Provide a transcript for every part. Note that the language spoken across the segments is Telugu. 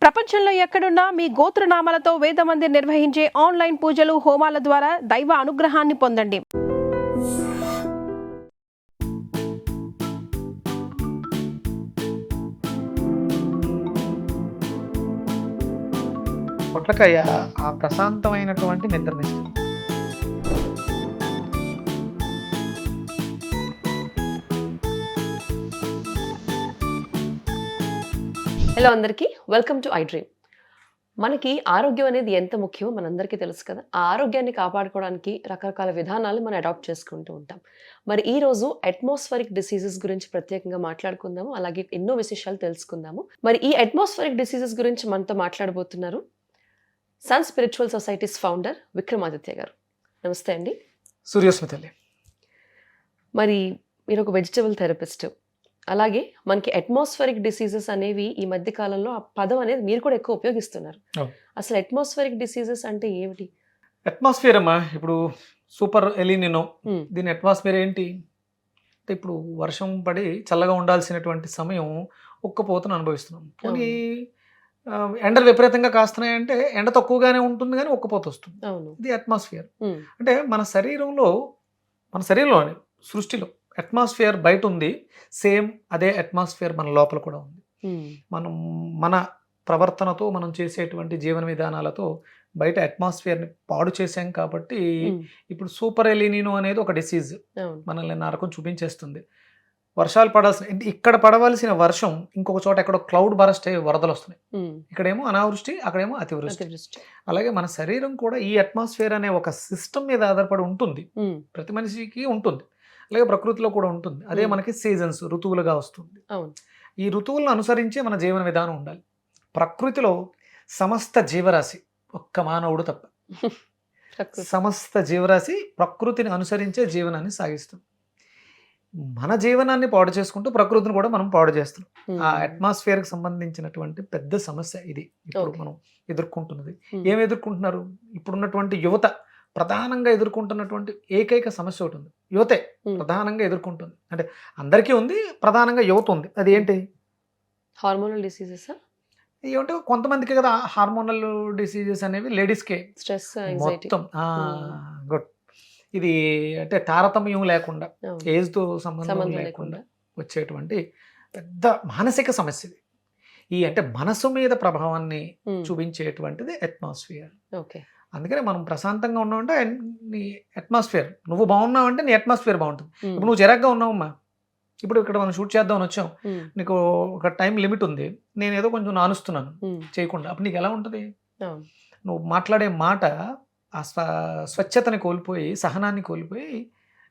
ప్రపంచంలో ఎక్కడున్నా మీ గోత్రనామాలతో వేదమందిర్ నిర్వహించే ఆన్లైన్ పూజలు హోమాల ద్వారా దైవ అనుగ్రహాన్ని పొందండి. పొట్లకాయ ఆ ప్రశాంతమైనటువంటి నిద్రనిస్తుంది. హలో అందరికీ, వెల్కమ్ టు ఐ డ్రీమ్. మనకి ఆరోగ్యం అనేది ఎంత ముఖ్యమో మనందరికీ తెలుసు కదా. ఆ ఆరోగ్యాన్ని కాపాడుకోవడానికి రకరకాల విధానాలు మనం అడాప్ట్ చేసుకుంటూ ఉంటాం. మరి ఈ రోజు అట్మాస్ఫరిక్ డిసీజెస్ గురించి ప్రత్యేకంగా మాట్లాడుకుందాము, అలాగే ఎన్నో విశేషాలు తెలుసుకుందాము. మరి ఈ అట్మాస్ఫరిక్ డిసీజెస్ గురించి మనతో మాట్లాడబోతున్నారు Sun Spiritual Societies founder Vikramaditya గారు. నమస్తే అండి. సూర్యోస్మితల్లి. మరి మీరు ఒక వెజిటబుల్ థెరపిస్ట్, అలాగే మనకి అట్మాస్ఫరిక్ డిసీజెస్ అనేవి ఈ మధ్య కాలంలో ఆ పదం అనేది మీరు కూడా ఎక్కువ ఉపయోగిస్తున్నారు. అసలు అట్మాస్ఫరిక్ డిసీజెస్ అంటే ఏమిటి? అట్మాస్ఫియర్ అమ్మా, ఇప్పుడు సూపర్ ఎలినినో, దీని అట్మాస్ఫియర్ ఏంటి అంటే ఇప్పుడు వర్షం పడి చల్లగా ఉండాల్సినటువంటి సమయం ఉక్కపోతను అనుభవిస్తున్నాం. పోనీ ఎండలు విపరీతంగా కాస్తున్నాయంటే ఎండ తక్కువగానే ఉంటుంది కానీ ఉక్కపోత వస్తుంది. ఇది అట్మాస్ఫియర్. అంటే మన శరీరంలోని సృష్టిలో అట్మాస్ఫియర్ బయట ఉంది, సేమ్ అదే అట్మాస్ఫియర్ మన లోపల కూడా ఉంది. మనం మన ప్రవర్తనతో, మనం చేసేటువంటి జీవన విధానాలతో బయట అట్మాస్ఫియర్ని పాడు చేసాం కాబట్టి ఇప్పుడు సూపర్ ఎలినినో అనేది ఒక డిసీజ్ మనల్ని నరకం చూపించేస్తుంది. వర్షాలు ఇక్కడ పడవలసిన వర్షం ఇంకొక చోట ఎక్కడో క్లౌడ్ బరస్ట్ అయ్యి వరదలు వస్తున్నాయి. ఇక్కడేమో అనావృష్టి, అక్కడేమో అతివృష్టి. అలాగే మన శరీరం కూడా ఈ అట్మాస్ఫియర్ అనే ఒక సిస్టమ్ మీద ఆధారపడి ఉంటుంది. ప్రతి మనిషికి ఉంటుంది, అలాగే ప్రకృతిలో కూడా ఉంటుంది. అదే మనకి సీజన్స్, ఋతువులుగా వస్తుంది. ఈ ఋతువులను అనుసరించే మన జీవన విధానం ఉండాలి. ప్రకృతిలో సమస్త జీవరాశి, ఒక్క మానవుడు తప్ప సమస్త జీవరాశి ప్రకృతిని అనుసరించే జీవనాన్ని సాగిస్తుంది. మన జీవనాన్ని పాడు చేసుకుంటూ ప్రకృతిని కూడా మనం పాడు చేస్తున్నాం. ఆ అట్మాస్ఫియర్కి సంబంధించినటువంటి పెద్ద సమస్య ఇది ఇప్పుడు మనం ఎదుర్కొంటున్నది. ఏమి ఎదుర్కొంటున్నారు? ఇప్పుడున్నటువంటి యువత ప్రధానంగా ఎదుర్కొంటున్నటువంటి ఏకైక సమస్య ఒకటి ఉంది. యువతే ప్రధానంగా ఎదుర్కొంటుంది. అంటే అందరికీ ఉంది, ప్రధానంగా యువత ఉంది. అది ఏంటి? Hormonal diseases. ఏమంటే కొంతమందికి కదా హార్మోనల్ డిసీజెస్ అనేవి లేడీస్కే. స్ట్రెస్, మొత్తం గుడ్. ఇది అంటే తారతమ్యం లేకుండా, ఏజ్తో సంబంధం లేకుండా వచ్చేటువంటి పెద్ద మానసిక సమస్య ఇది. అంటే మనసు మీద ప్రభావాన్ని చూపించేటువంటిది అట్మాస్ఫియర్. అందుకనే మనం ప్రశాంతంగా ఉన్నామంటే నీ అట్మాస్ఫియర్, నువ్వు బాగున్నావంటే నీ అట్మాస్ఫియర్ బాగుంటుంది. ఇప్పుడు నువ్వు చిరాగ్గా ఉన్నావమ్మా, ఇప్పుడు ఇక్కడ మనం షూట్ చేద్దామని వచ్చాం, నీకు ఒక టైం లిమిట్ ఉంది, నేను ఏదో కొంచెం నానుస్తున్నాను చేయకుండా, అప్పుడు నీకు ఎలా ఉంటుంది? నువ్వు మాట్లాడే మాట ఆ స్వచ్ఛతని కోల్పోయి, సహనాన్ని కోల్పోయి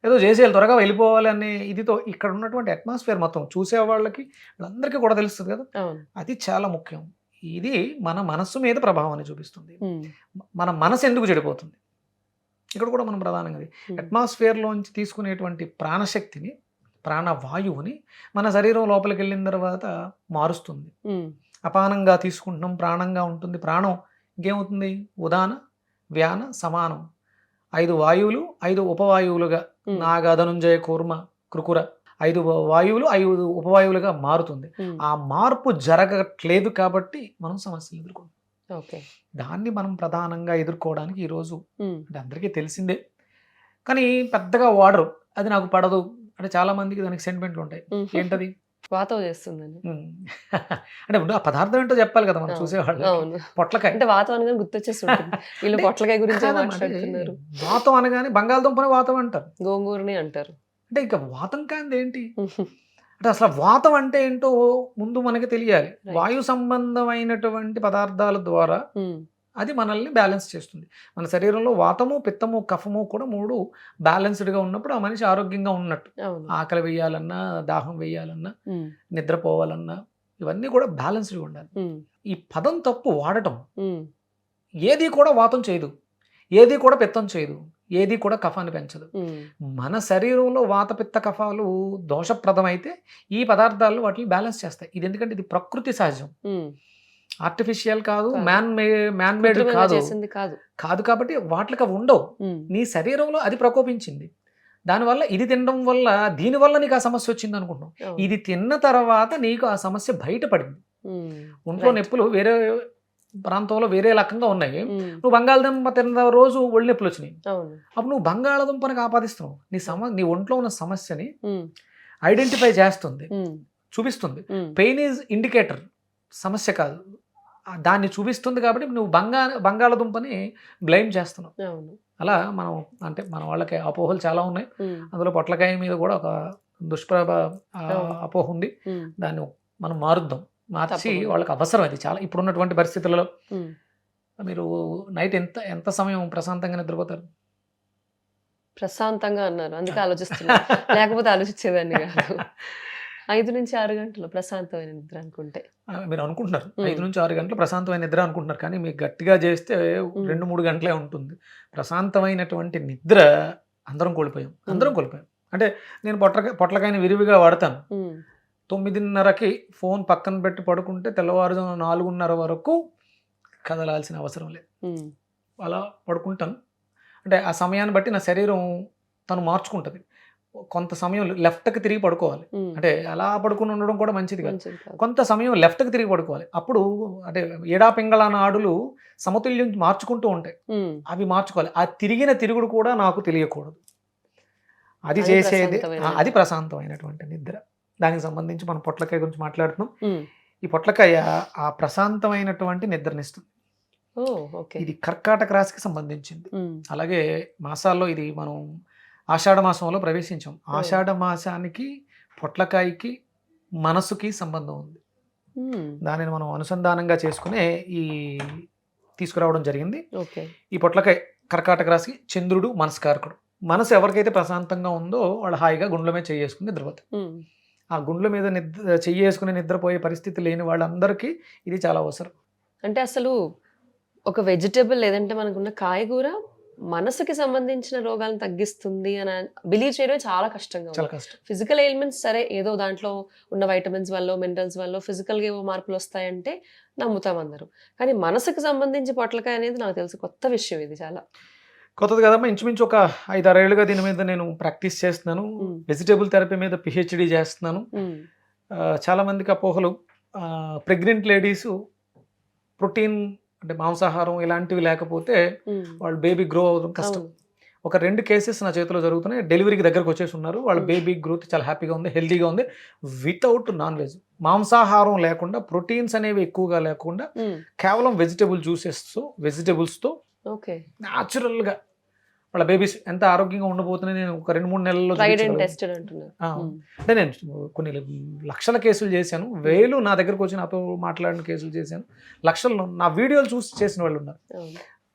ఏదో చేసేయాలి, త్వరగా వెళ్ళిపోవాలి అనే ఇదితో ఇక్కడ ఉన్నటువంటి అట్మాస్ఫియర్ మొత్తం చూసే వాళ్ళకి అందరికీ కూడా తెలుస్తుంది కదా. అది చాలా ముఖ్యం. ఇది మన మనస్సు మీద ప్రభావాన్ని చూపిస్తుంది. మన మనసు ఎందుకు చెడిపోతుంది ఇక్కడ కూడా మనం ప్రధానంగా అట్మాస్ఫియర్లోంచి తీసుకునేటువంటి ప్రాణశక్తిని, ప్రాణవాయువుని మన శరీరం లోపలికి వెళ్ళిన తర్వాత మారుస్తుంది. అపానంగా తీసుకుంటున్నాం, ప్రాణంగా ఉంటుంది. ప్రాణం ఇంకేమవుతుంది? ఉదాన, వ్యాన, సమానం. 5 వాయువులు 5 ఉపవాయువులుగా, నాగ, ధనుంజయ, కూర్మ, కృకుర, 5 వాయువులు 5 ఉపవాయువులుగా మారుతుంది. ఆ మార్పు జరగట్లేదు కాబట్టి మనం సమస్యలు ఎదుర్కొంటాం. దాన్ని మనం ప్రధానంగా ఎదుర్కోవడానికి ఈరోజు అంటే అందరికీ తెలిసిందే, కానీ పెద్దగా వాడరు. అది నాకు పడదు అంటే చాలా మందికి దానికి సెంటిమెంట్లు ఉంటాయి. ఏంటది? వాతం చేస్తుందండి. అంటే ఆ పదార్థం ఏంటో చెప్పాలి కదా మనం చూసేవాళ్ళు. పొట్లకాయ అంటే వాతం అనగానే గుర్తొచ్చేస్తుంది. వీళ్ళు పొట్లకాయ గురించి మాట్లాడుతున్నారు. వాతం అనగానే బంగాళదుంపని వాతం అంటారు, గోంగూరని అంటారు. అంటే ఇంకా వాతం కాంది ఏంటి అంటే అసలు వాతం అంటే ఏంటో ముందు మనకి తెలియాలి. వాయు సంబంధమైనటువంటి పదార్థాల ద్వారా అది మనల్ని బ్యాలెన్స్ చేస్తుంది. మన శరీరంలో వాతము, పిత్తము, కఫము కూడా 3 బ్యాలెన్స్డ్గా ఉన్నప్పుడు ఆ మనిషి ఆరోగ్యంగా ఉన్నట్టు. ఆకలి వేయాలన్నా, దాహం వేయాలన్నా, నిద్రపోవాలన్నా ఇవన్నీ కూడా బ్యాలెన్స్డ్గా ఉండాలి. ఈ పదం తప్పు వాడటం. ఏది కూడా వాతం చేయదు, ఏది కూడా పిత్తం చేయదు, ఏది కూడా కఫాన్ని పెంచదు. మన శరీరంలో వాత, పిత్త, కఫాలు దోషప్రదమైతే ఈ పదార్థాలు వాటిని బ్యాలెన్స్ చేస్తాయి. ఇది ఎందుకంటే ఇది ప్రకృతి సహజం, ఆర్టిఫిషియల్ కాదు, మ్యాన్ మేడ్ కాదు. కాబట్టి వాటికి అవి ఉండవు. నీ శరీరంలో అది ప్రకోపించింది, దానివల్ల ఇది తినడం వల్ల దీనివల్ల నీకు ఆ సమస్య వచ్చింది అనుకుంటున్నావు. ఇది తిన్న తర్వాత నీకు ఆ సమస్య బయటపడింది. ఒంట్లో నొప్పులు వేరే ప్రాంతంలో వేరే రకంగా ఉన్నాయి, నువ్వు బంగాళదుంప తిన్న రోజు ఒళ్ళు నొప్పులు వచ్చినాయి, అప్పుడు నువ్వు బంగాళదుంపనికి ఆపాదిస్తున్నావు. నీ ఒంట్లో ఉన్న సమస్యని ఐడెంటిఫై చేస్తుంది, చూపిస్తుంది. పెయిన్ ఈజ్ ఇండికేటర్, సమస్య కాదు, దాన్ని చూపిస్తుంది. కాబట్టి నువ్వు బంగాళదుంపని బ్లేమ్ చేస్తున్నావు. అలా మనం అంటే మన వాళ్ళకి అపోహలు చాలా ఉన్నాయి. అందులో పొట్లకాయ మీద కూడా ఒక దుష్ప్రభ అపోహ ఉంది. దాన్ని మనం మార్చి వాళ్ళకి అవసరం అది చాలా. ఇప్పుడు ఉన్నటువంటి పరిస్థితులలో మీరు నైట్ ఎంత సమయం ప్రశాంతంగా నిద్రపోతారు? ప్రశాంతంగా అన్నారు, అందుకే ఆలోచిస్తున్నా, లేకపోతే ఆలోచించేదాన్ని కాదు. 5 నుంచి 6 గంటలు ప్రశాంతమైన నిద్ర అనుకుంటే మీరు అనుకుంటున్నారు 5 నుంచి 6 గంటలు ప్రశాంతమైన నిద్ర అనుకుంటున్నారు, కానీ మీకు గట్టిగా చేస్తే 2-3 గంటలే ఉంటుంది. ప్రశాంతమైనటువంటి నిద్ర అందరం కోల్పోయాం. అంటే నేను పొట్లకాయని విరివిగా వాడతాను. 9:30కి ఫోన్ పక్కన పెట్టి పడుకుంటే తెల్లవారుజామున 4:30 వరకు కదలాల్సిన అవసరం లేదు. అలా పడుకుంటాను. అంటే ఆ సమయాన్ని బట్టి నా శరీరం తను మార్చుకుంటుంది. కొంత సమయం లెఫ్ట్కి తిరిగి పడుకోవాలి, అంటే అలా పడుకుని ఉండడం కూడా మంచిది కాదు. కొంత సమయం లెఫ్ట్కి తిరిగి పడుకోవాలి. అప్పుడు అంటే ఎడాపింగళ నాడులు సమతుల్యం మార్చుకుంటూ ఉంటాయి, అవి మార్చుకోవాలి. ఆ తిరిగిన తిరుగుడు కూడా నాకు తెలియకూడదు. అది చేసేది, అది ప్రశాంతమైనటువంటి నిద్ర. దానికి సంబంధించి మనం పొట్లకాయ గురించి మాట్లాడుతున్నాం. ఈ పొట్లకాయ ఆ ప్రశాంతమైనటువంటి నిద్రనిస్తుంది. ఇది కర్కాటక రాశికి సంబంధించింది. అలాగే మాసాల్లో ఇది మనం ఆషాఢ మాసంలో ప్రవేశించాం. ఆషాఢ మాసానికి పొట్లకాయకి మనసుకి సంబంధం ఉంది. దానిని మనం అనుసంధానంగా చేసుకునే ఈ తీసుకురావడం జరిగింది. ఈ పొట్లకాయ కర్కాటక రాశి, చంద్రుడు మనస్కారకుడు. మనసు ఎవరికైతే ప్రశాంతంగా ఉందో వాళ్ళు హాయిగా గుండెల మీద చేసుకుని నిద్రపోతారు. ఆ గుండెల మీద చేసుకుని నిద్రపోయే పరిస్థితి లేని వాళ్ళందరికీ ఇది చాలా అవసరం. అంటే అసలు ఒక వెజిటబుల్ లేదంటే మనకున్న కాయగూర మనసుకి సంబంధించిన రోగాలను తగ్గిస్తుంది అని బిలీవ్ చేయడం చాలా కష్టంగా. ఫిజికల్ ఎయిల్మెంట్స్ సరే, ఏదో దాంట్లో ఉన్న వైటమిన్స్ వల్ల, మినరల్స్ వల్ల ఫిజికల్గా ఏవో మార్పులు వస్తాయంటే నమ్ముతాం అందరూ. కానీ మనసుకు సంబంధించి పొట్లకాయ అనేది నాకు తెలుసు, కొత్త విషయం, ఇది చాలా కొత్తది కదమ్మా. ఇంచుమించు ఒక 5-6 ఏళ్ళుగా దీని మీద నేను ప్రాక్టీస్ చేస్తున్నాను. వెజిటేబుల్ థెరపీ మీద PhD చేస్తున్నాను. చాలా మందికి అపోహలు. ప్రెగ్నెంట్ లేడీస్ ప్రోటీన్ అంటే మాంసాహారం ఇలాంటివి లేకపోతే వాళ్ళు బేబీ గ్రో అవ్వడం కష్టం. ఒక 2 కేసెస్ నా చేతిలో జరుగుతున్నాయి. డెలివరీకి దగ్గరకు వచ్చేసి ఉన్నారు. వాళ్ళ బేబీ గ్రోత్ చాలా హ్యాపీగా ఉంది, హెల్తీగా ఉంది, వితౌట్ నాన్ వెజ్. మాంసాహారం లేకుండా, ప్రోటీన్స్ అనేవి ఎక్కువగా లేకుండా, కేవలం వెజిటబుల్స్తో న్యాచురల్గా వాళ్ళ బేబీస్ ఎంత ఆరోగ్యంగా ఉండబోతున్నాయి. నేను ఒక 2-3 నెలల్లో అంటే నేను కొన్ని లక్షల కేసులు చేశాను, వేలు నా దగ్గరకు వచ్చి నాతో మాట్లాడిన కేసులు చేశాను, లక్షల్లో నా వీడియోలు చూసి చేసిన వాళ్ళు ఉన్నారు,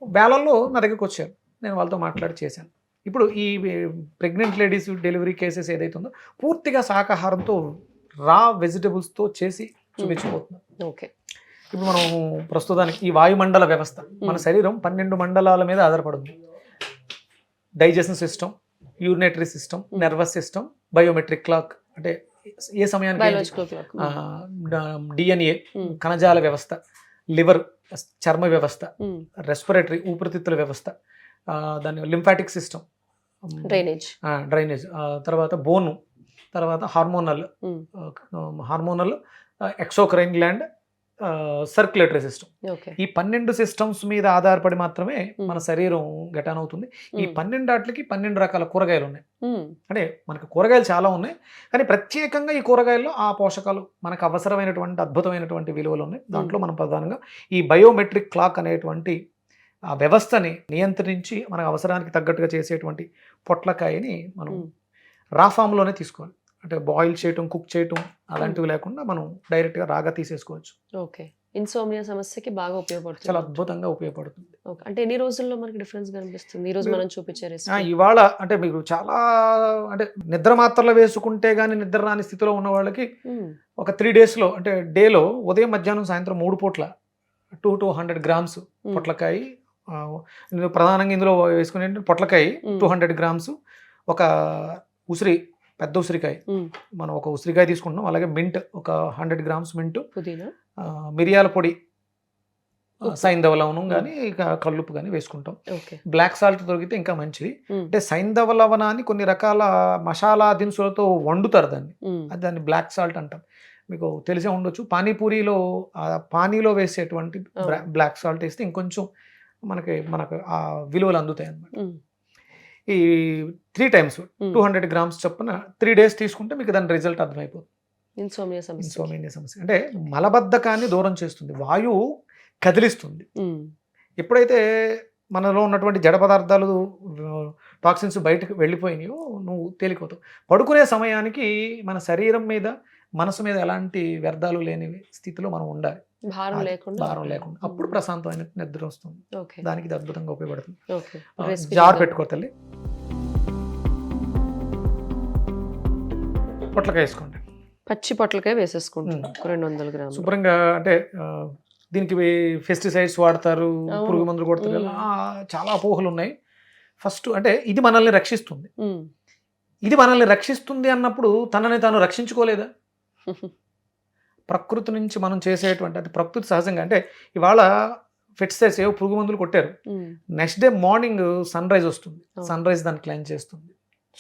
వేలల్లో నా దగ్గరకు వచ్చారు, నేను వాళ్ళతో మాట్లాడి చేశాను. ఇప్పుడు ఈ ప్రెగ్నెంట్ లేడీస్ డెలివరీ కేసెస్ ఏదైతే ఉందో పూర్తిగా శాకాహారంతో రా వెజిటబుల్స్తో చేసి చూపించబోతున్నాం. ఇప్పుడు మనం ప్రస్తుతానికి ఈ వాయుమండల వ్యవస్థ, మన శరీరం 12 మండలాల మీద ఆధారపడింది. Digestion system, urinary system, nervous system, biometric clock అంటే ఏ సమయానికి, DNA కణజాల వ్యవస్థ, లివర్ చర్మ వ్యవస్థ, రెస్పిరేటరీ ఊపిరితిత్తుల వ్యవస్థ, దాని లింఫాటిక్ సిస్టమ్, డ్రైనేజ్, తర్వాత బోను, తర్వాత hormonal exocrine gland, circulatory system. ఈ 12 సిస్టమ్స్ మీద ఆధారపడి మాత్రమే మన శరీరం గటాన్ అవుతుంది. ఈ 12 రకాల కూరగాయలు ఉన్నాయి. అంటే మనకు కూరగాయలు చాలా ఉన్నాయి, కానీ ప్రత్యేకంగా ఈ కూరగాయల్లో ఆ పోషకాలు మనకు అవసరమైనటువంటి అద్భుతమైనటువంటి విలువలు ఉన్నాయి. దాంట్లో మనం ప్రధానంగా ఈ బయోమెట్రిక్ క్లాక్ అనేటువంటి ఆ వ్యవస్థని నియంత్రించి మనకు అవసరానికి తగ్గట్టుగా చేసేటువంటి పొట్లకాయని మనం రా ఫామ్లోనే తీసుకోవాలి. అంటే బాయిల్ చేయటం, కుక్ చేయటం అలాంటివి లేకుండా మనం డైరెక్ట్గా రాగా తీసేసుకోవచ్చు. ఇన్సోమ్నియా సమస్యకి బాగా ఉపయోగపడుతుంది, చాలా అద్భుతంగా ఉపయోగపడుతుంది. అంటే ఎన్ని రోజుల్లో మనకి డిఫరెన్స్ కనిపిస్తుంది? ఈ రోజు మనం చూపించారు ఇవాళ అంటే మీకు చాలా అంటే నిద్ర మాత్రలు వేసుకుంటే గానీ నిద్ర రాని స్థితిలో ఉన్న వాళ్ళకి ఒక 3 daysలో అంటే డేలో ఉదయం, మధ్యాహ్నం, సాయంత్రం 3 పూట్ల 200 grams పొట్లకాయ, ప్రధానంగా ఇందులో వేసుకునే పొట్లకాయ 200 grams, ఒక ఉసిరి, పెద్ద ఉసిరికాయ, మనం ఒక ఉసిరికాయ తీసుకుంటున్నాం, అలాగే మింట్ ఒక 100 grams మింట్, మిరియాల పొడి, సైంధవ లవణం కానీ కల్లుప్పు కానీ వేసుకుంటాం. బ్లాక్ సాల్ట్ దొరికితే ఇంకా మంచిది. అంటే సైంధవ లవణాన్ని కొన్ని రకాల మసాలా దినుసులతో వండుతారు, దాన్ని బ్లాక్ సాల్ట్ అంటాం. మీకు తెలిసే ఉండొచ్చు, పానీపూరిలో పానీలో వేసేటువంటి బ్లాక్ సాల్ట్ వేస్తే ఇంకొంచెం మనకు ఆ విలువలు అందుతాయి అన్నమాట. ఈ 3 times 200 grams చొప్పున 3 days తీసుకుంటే మీకు దాని రిజల్ట్ అర్థమైపోతుంది. ఇన్సోమినియా సమస్య అంటే మలబద్ధకాన్ని దూరం చేస్తుంది, వాయువు కదిలిస్తుంది. ఎప్పుడైతే మనలో ఉన్నటువంటి జడ పదార్థాలు టాక్సిన్స్ బయటకు వెళ్ళిపోయినాయో నువ్వు తేలికవుతావు. పడుకునే సమయానికి మన శరీరం మీద మనసు మీద ఎలాంటి వ్యర్థాలు లేని స్థితిలో మనం ఉండాలి, భారం లేకుండా. అప్పుడు ప్రశాంతమైన నిద్ర వస్తుంది. దానికి ఇది అద్భుతంగా ఉపయోగపడుతుంది. జార్ పెట్టుకో తల్లి, పొట్లకాయ వేసుకోండి, పచ్చి పొట్లకాయ వేసేసుకుంటాం 200 grams. శుభ్రంగా అంటే దీనికి పెస్టిసైడ్స్ వాడతారు, పురుగు మందులు కొడతారు, చాలా అపోహలు ఉన్నాయి. ఫస్ట్ అంటే ఇది మనల్ని రక్షిస్తుంది, ఇది మనల్ని రక్షిస్తుంది అన్నప్పుడు తనని తాను రక్షించుకోలేదా? ప్రకృతి నుంచి మనం చేసేటువంటి అది ప్రకృతి సహజంగా. అంటే ఇవాళ పెస్టిసైడ్స్ ఏవో పురుగు మందులు కొట్టారు, next day morning sunrise వస్తుంది, సన్ రైజ్ దాన్ని క్లెన్స్ చేస్తుంది.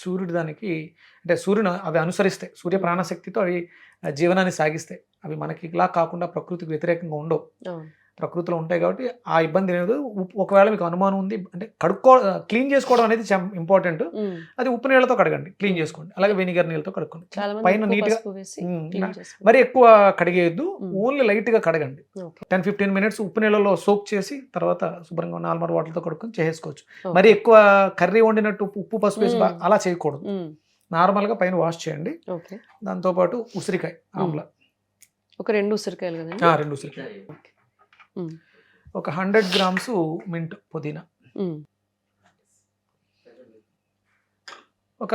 సూర్యుడు దానికి అంటే సూర్యుని అవి అనుసరిస్తాయి, సూర్య ప్రాణశక్తితో అవి జీవనాన్ని సాగిస్తాయి. అవి మనకి ఇలా కాకుండా ప్రకృతికి వ్యతిరేకంగా ఉండవు, ప్రకృతిలో ఉంటాయి. కాబట్టి ఆ ఇబ్బంది లేదు. ఒకవేళ మీకు అనుమానం ఉంది అంటే క్లీన్ చేసుకోవడం అనేది ఇంపార్టెంట్. అది ఉప్పు నీళ్ళతో కడగండి, క్లీన్ చేసుకోండి. అలాగే వెనిగర్ నీళ్ళతో కడుక్కోండి. పైన నీట్గా మరి ఎక్కువ కడిగేయద్దు, ఓన్లీ లైట్ గా కడగండి. 10-15 minutes ఉప్పు నీళ్ళలో సోక్ చేసి తర్వాత శుభ్రంగా నార్మల్ వాటర్తో కడుక్కొని చేసుకోవచ్చు. మరి ఎక్కువ కర్రీ వండినట్టు ఉప్పు పసుపు వేసి అలా చేయకూడదు. నార్మల్ గా పైన వాష్ చేయండి. దాంతో పాటు ఉసిరికాయ ఆమ్లా ఒక 2 ఉసిరికాయలు కదండి. 2 ఉసిరికాయలు, ఒక 100 grams మింట్ పుదీనా, ఒక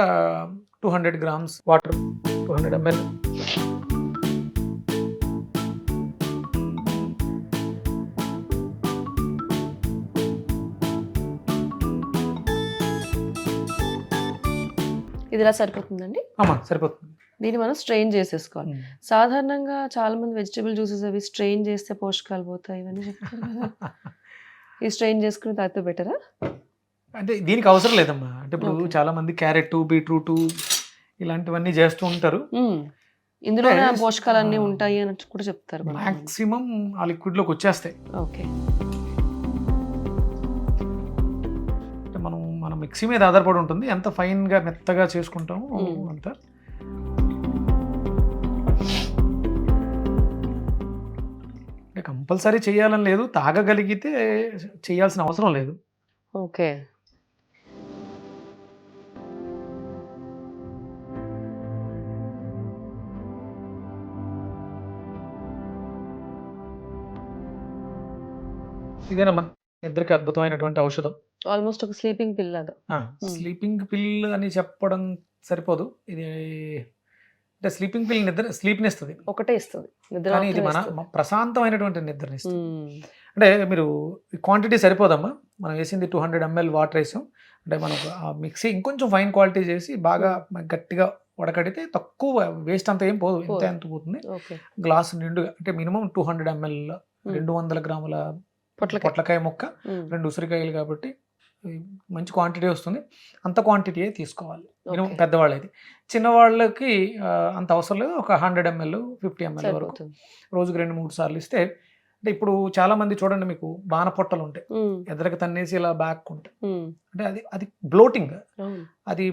200 grams వాటర్, 200 ml. ఇది ఇలా సరిపోతుందండి? సరిపోతుంది. దీన్ని మనం స్ట్రెయిన్ చేసేసుకోవాలి. సాధారణంగా చాలా మంది వెజిటబుల్ జ్యూసెస్ అవి స్ట్రెయిన్ చేస్తే పోషకాలు పోతాయి ఇవన్నీ చెప్తారు కదా, ఈ స్ట్రెయిన్ చేసుకుని తాగితే బెటరా? అంటే దీనికి అవసరం లేదమ్మా. అంటే ఇప్పుడు చాలా మంది క్యారెట్, బీట్రూట్ ఇలాంటివన్నీ చేస్తూ ఉంటారు, ఇందులో పోషకాలు అన్నీ ఉంటాయి అని కూడా చెప్తారు. మాక్సిమం ఆ లిక్విడ్ లోకి వచ్చేస్తాయి. ఓకే, మనం మిక్సీ మీద ఆధారపడి ఉంటుంది, ఎంత ఫైన్ గా మెత్తగా చేసుకుంటాము అంత. కంపల్సరీ చేయాలని లేదు, తాగగలిగితే చేయాల్సిన అవసరం లేదు. ఓకే, ఇదేనమ్మా నిద్రకి అద్భుతమైనటువంటి ఔషధం. ఆల్మోస్ట్ ఒక స్లీపింగ్ పిల్ లాగా. స్లీపింగ్ పిల్ అని చెప్పడం సరిపోదు, ఇది అంటే స్లీపింగ్ పిల్ స్లీప్ని ఇస్తుంది, ఒకటే ఇస్తుంది, కానీ ఇది మన ప్రశాంతమైనటువంటి నిద్రని ఇస్తుంది. అంటే మీరు క్వాంటిటీ సరిపోదమ్మా, మనం వేసింది 200 ml వాటర్ వేసాం. అంటే మనం మిక్సీ ఇంకొంచెం ఫైన్ క్వాలిటీ చేసి బాగా గట్టిగా ఉడకడితే తక్కువ వేస్ట్ అంతా ఏం పోదు, ఎంత పోతుంది. గ్లాస్ నిండుగా అంటే మినిమం 200 ml 200 grams పొట్లకాయ ముక్క, 2 ఉసిరికాయలు కాబట్టి మంచి క్వాంటిటీ వస్తుంది. అంత క్వాంటిటీ తీసుకోవాలి మినిమం. పెద్దవాళ్ళు అయితే, చిన్నవాళ్ళకి అంత అవసరం లేదు. ఒక 100 ml 50 ml వరకు రోజుకి 2-3 సార్లు ఇస్తే. అంటే ఇప్పుడు చాలా మంది చూడండి, మీకు బాణ పొట్టలు ఉంటాయి, ఎదరకు తన్నేసి ఇలా బ్యాక్ ఉంటాయి. అంటే అది బ్లోటింగ్, అది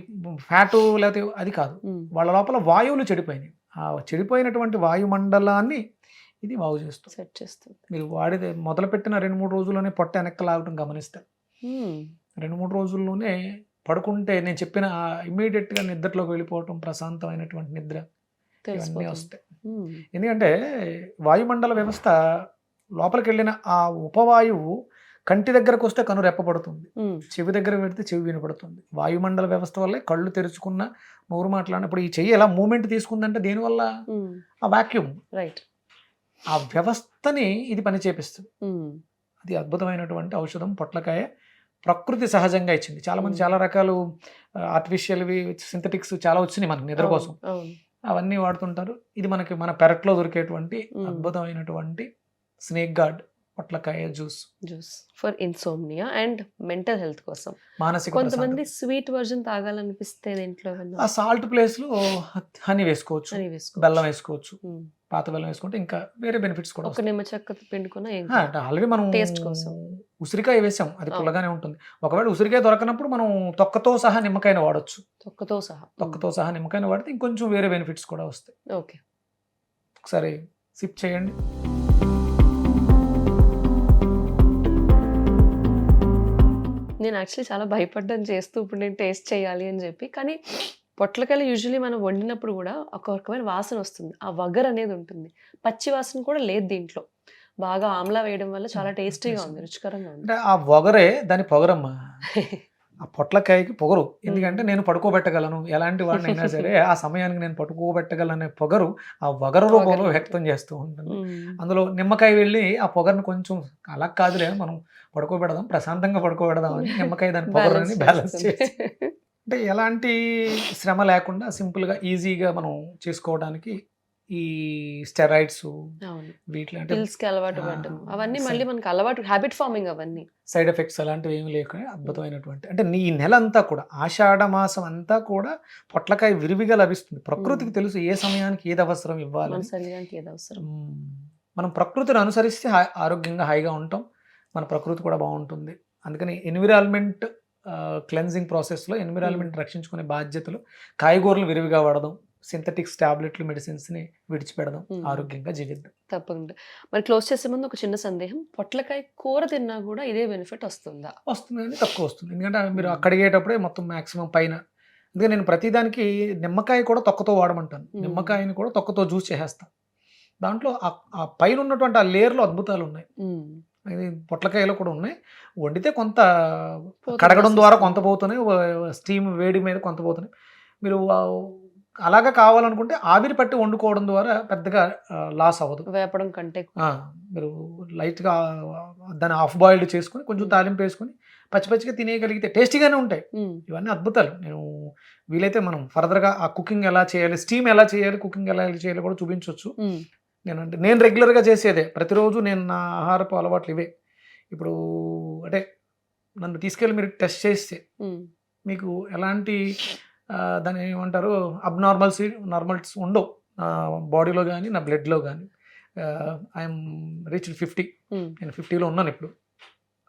ఫ్యాటు లేకపోతే అది కాదు, వాళ్ళ లోపల వాయువులు చెడిపోయినాయి. ఆ చెడిపోయినటువంటి వాయుమండలాన్ని ఇది బాగు చేస్తుంది. మీరు వాడితే మొదలుపెట్టిన 2-3 రోజుల్లోనే పొట్ట వెనక్కి లాగటం గమనిస్తారు. 2-3 రోజుల్లోనే పడుకుంటే నేను చెప్పిన ఇమ్మీడియట్ గా నిద్రలోకి వెళ్ళిపోవటం, ప్రశాంతమైనటువంటి నిద్ర ఇవన్నీ వస్తాయి. ఎందుకంటే వాయుమండల వ్యవస్థ లోపలికి వెళ్ళిన ఆ ఉపవాయువు కంటి దగ్గరకు వస్తే కను రెప్పబడుతుంది, చెవి దగ్గర పెడితే చెవి వినపడుతుంది. వాయుమండల వ్యవస్థ వల్లే కళ్ళు తెరుచుకున్న, నోరు మాట్లాడినప్పుడు ఈ చెయ్యి ఎలా మూమెంట్ తీసుకుందంటే దేనివల్ల? ఆ వాక్యూమ్, రైట్, ఆ వ్యవస్థని ఇది పని చేపిస్తుంది. అది అద్భుతమైనటువంటి ఔషధం పొట్లకాయ, ప్రకృతి సహజంగా ఇచ్చింది. చాలా మంది చాలా రకాలు ఆర్టిఫిషియల్వి, సింథటిక్స్ చాలా వచ్చినాయి మనకి నిద్ర కోసం, అవన్నీ వాడుతుంటారు. ఇది మన పెరట్లో దొరికేటువంటి అద్భుతమైనటువంటి స్నేక్ గార్డ్ పొట్లకాయ juice. For insomnia and mental health కోసం. మానసిక కొంతమంది స్వీట్ వర్జన్ తాగాలనిపిస్తే దీంట్లో ఆ సాల్ట్ ప్లేస్ లో హనీ వేసుకోవచ్చు, బెల్లం వేసుకోవచ్చు. పాత బెల్లం వేసుకుంటే ఇంకా వేరే బెనిఫిట్స్ కూడా ఒక నిమ్మ చెక్క పిండుకున్న ఆల్రెడీ మనం టేస్ట్ కోసం ఉసిరికాయ వేసాం, అది పుల్లగానే ఉంటుంది. ఒకవేళ ఉసిరికాయ దొరకనప్పుడు మనం తొక్కతో సహా నిమ్మకాయను వాడచ్చు. తొక్కతో సహా నిమ్మకాయను వాడితే ఇంకొంచెం వేరే బెనిఫిట్స్ కూడా వస్తాయి. ఓకే, ఒకసారి సిప్ చేయండి. నేను యాక్చువల్లీ చాలా భయపడ్డాను చేస్తూ ఇప్పుడు నేను టేస్ట్ చేయాలి అని చెప్పి. కానీ పొట్లకాయలు యూజువలీ మనం వండినప్పుడు కూడా ఒక రకమైన వాసన వస్తుంది, ఆ వగర్ అనేది ఉంటుంది. పచ్చి వాసన కూడా లేదు దీంట్లో. బాగా ఆమ్లా వేయడం వల్ల చాలా టేస్టీగా ఉంది, రుచికరంగా ఉంది. అంటే ఆ వగరే దాని పొగరమ్మా. ఆ పొట్లకాయకి పొగరు, ఎందుకంటే నేను పడుకోబెట్టగలను, ఎలాంటి వాడిని అయినా సరే ఆ సమయానికి నేను పడుకోబెట్టగలనే పొగరు ఆ వగరు రూపంలో వ్యక్తం చేస్తూ ఉంటుంది. అందులో నిమ్మకాయ వెళ్ళి ఆ పొగరుని కొంచెం అలా కాదులే మనం పడుకోబెడదాం, ప్రశాంతంగా పడుకోబెడదాం అని నిమ్మకాయ దాని పొగరుని బ్యాలెన్స్ చేసి, అంటే ఎలాంటి శ్రమ లేకుండా సింపుల్గా ఈజీగా మనం చేసుకోవడానికి ఈ స్టెరాయిడ్స్ వీటిలో అంటే అలవాటు పడ్డం అవన్నీ మళ్ళీ మనకి అలవాటు, హ్యాబిట్ ఫార్మింగ్, అవన్నీ సైడ్ ఎఫెక్ట్స్ అలాంటివి ఏమి లేకుండా అద్భుతమైనటువంటి, అంటే ఈ నెల అంతా కూడా ఆషాఢ మాసం అంతా కూడా పొట్లకాయ విరివిగా లభిస్తుంది. ప్రకృతికి తెలుసు ఏ సమయానికి ఏది అవసరం ఇవ్వాలి, మనం ప్రకృతిని అనుసరిస్తే ఆరోగ్యంగా హాయిగా ఉంటాం, మన ప్రకృతి కూడా బాగుంటుంది. అందుకని ఎన్విరాన్మెంట్ క్లెన్జింగ్ ప్రాసెస్లో ఎన్విరాన్మెంట్ రక్షించుకునే బాధ్యతలు కాయగూరలు విరివిగా వాడదాం, సింథటిక్స్ టాబ్లెట్లు మెడిసిన్స్ని విడిచిపెడదాం, ఆరోగ్యంగా జీవిద్దాం. తప్పకుండా. మరి క్లోజ్ చేసే ముందు ఒక చిన్న సందేహం, పొట్లకాయ కూర తిన్నా కూడా ఇదే బెనిఫిట్ వస్తుందా? వస్తుంది, కానీ తక్కువ వస్తుంది. ఎందుకంటే మీరు కడిగేటప్పుడే మొత్తం మ్యాక్సిమం పైన, అందుకే నేను ప్రతిదానికి నిమ్మకాయ కూడా తొక్కతో వాడమంటాను. నిమ్మకాయని కూడా తొక్కతో జ్యూస్ చేసేస్తాను. దాంట్లో ఆ పైన ఉన్నటువంటి ఆ లేయర్లో అద్భుతాలు ఉన్నాయి. ఇది పొట్లకాయలో కూడా ఉన్నాయి. వండితే కొంత కడగడం ద్వారా కొంత పోతున్నాయి, స్టీమ్ వేడి మీద కొంత పోతున్నాయి. మీరు అలాగా కావాలనుకుంటే ఆవిరి పట్టి వండుకోవడం ద్వారా పెద్దగా లాస్ అవ్వదు. వేపడం కంటే మీరు లైట్గా దాన్ని హాఫ్ బాయిల్డ్ చేసుకొని కొంచెం తాలింపు వేసుకొని పచ్చిగా తినేయగలిగితే టేస్టీగానే ఉంటాయి. ఇవన్నీ అద్భుతాలు. నేను వీలైతే మనం ఫర్దర్గా ఆ కుకింగ్ ఎలా చేయాలి, స్టీమ్ ఎలా చేయాలి, కుకింగ్ ఎలా చేయాలి కూడా చూపించవచ్చు. నేను రెగ్యులర్గా చేసేదే, ప్రతిరోజు నేను నా ఆహారపు అలవాట్లు ఇవే. ఇప్పుడు అంటే నన్ను తీసుకెళ్ళి మీరు టెస్ట్ చేస్తే మీకు ఎలాంటి దాన్ని ఏమంటారు నార్మల్స్ ఉండవు నా బాడీలో కానీ నా బ్లడ్లో కానీ. ఐఎమ్ రీచ్డ్ 50, నేను 50లో ఉన్నాను ఇప్పుడు.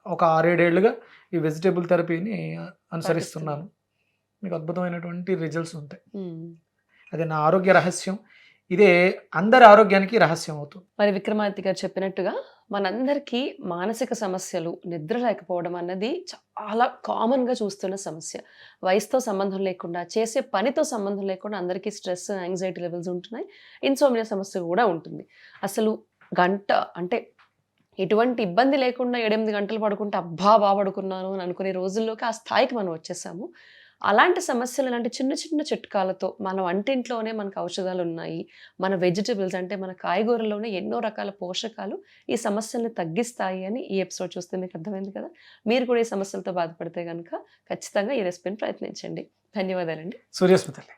ఒక 6-7 ఏళ్ళుగా ఈ వెజిటేబుల్ థెరపీని అనుసరిస్తున్నాను. మీకు అద్భుతమైనటువంటి రిజల్ట్స్ ఉంటాయి. అదే నా ఆరోగ్య రహస్యం, ఇదే అందరి ఆరోగ్యానికి రహస్యం అవుతుంది. మరి విక్రమాదిత్య గారు చెప్పినట్టుగా మనందరికీ మానసిక సమస్యలు, నిద్ర లేకపోవడం అన్నది చాలా కామన్గా చూస్తున్న సమస్య. వయసుతో సంబంధం లేకుండా, చేసే పనితో సంబంధం లేకుండా అందరికీ స్ట్రెస్, యాంగ్జైటీ లెవెల్స్ ఉంటున్నాయి. ఇన్సోమ్నియా సమస్య కూడా ఉంటుంది. అసలు గంట అంటే ఎటువంటి ఇబ్బంది లేకుండా 7-8 గంటలు పడుకుంటే అబ్బా బాగా పడుకున్నాను అని అనుకునే రోజుల్లోకి ఆ స్థాయికి మనం వచ్చేసాము. అలాంటి సమస్యలు, ఇలాంటి చిన్న చిన్న చిట్కాలతో మన వంటింట్లోనే మనకు ఔషధాలు ఉన్నాయి. మన వెజిటబుల్స్ అంటే మన కాయగూరలోనే ఎన్నో రకాల పోషకాలు ఈ సమస్యల్ని తగ్గిస్తాయి అని ఈ ఎపిసోడ్ చూస్తే మీకు అర్థమైంది కదా. మీరు కూడా ఈ సమస్యలతో బాధపడితే కనుక ఖచ్చితంగా ఈ రెసిపీని ప్రయత్నించండి. ధన్యవాదాలండి. సూర్యస్మితల్లి.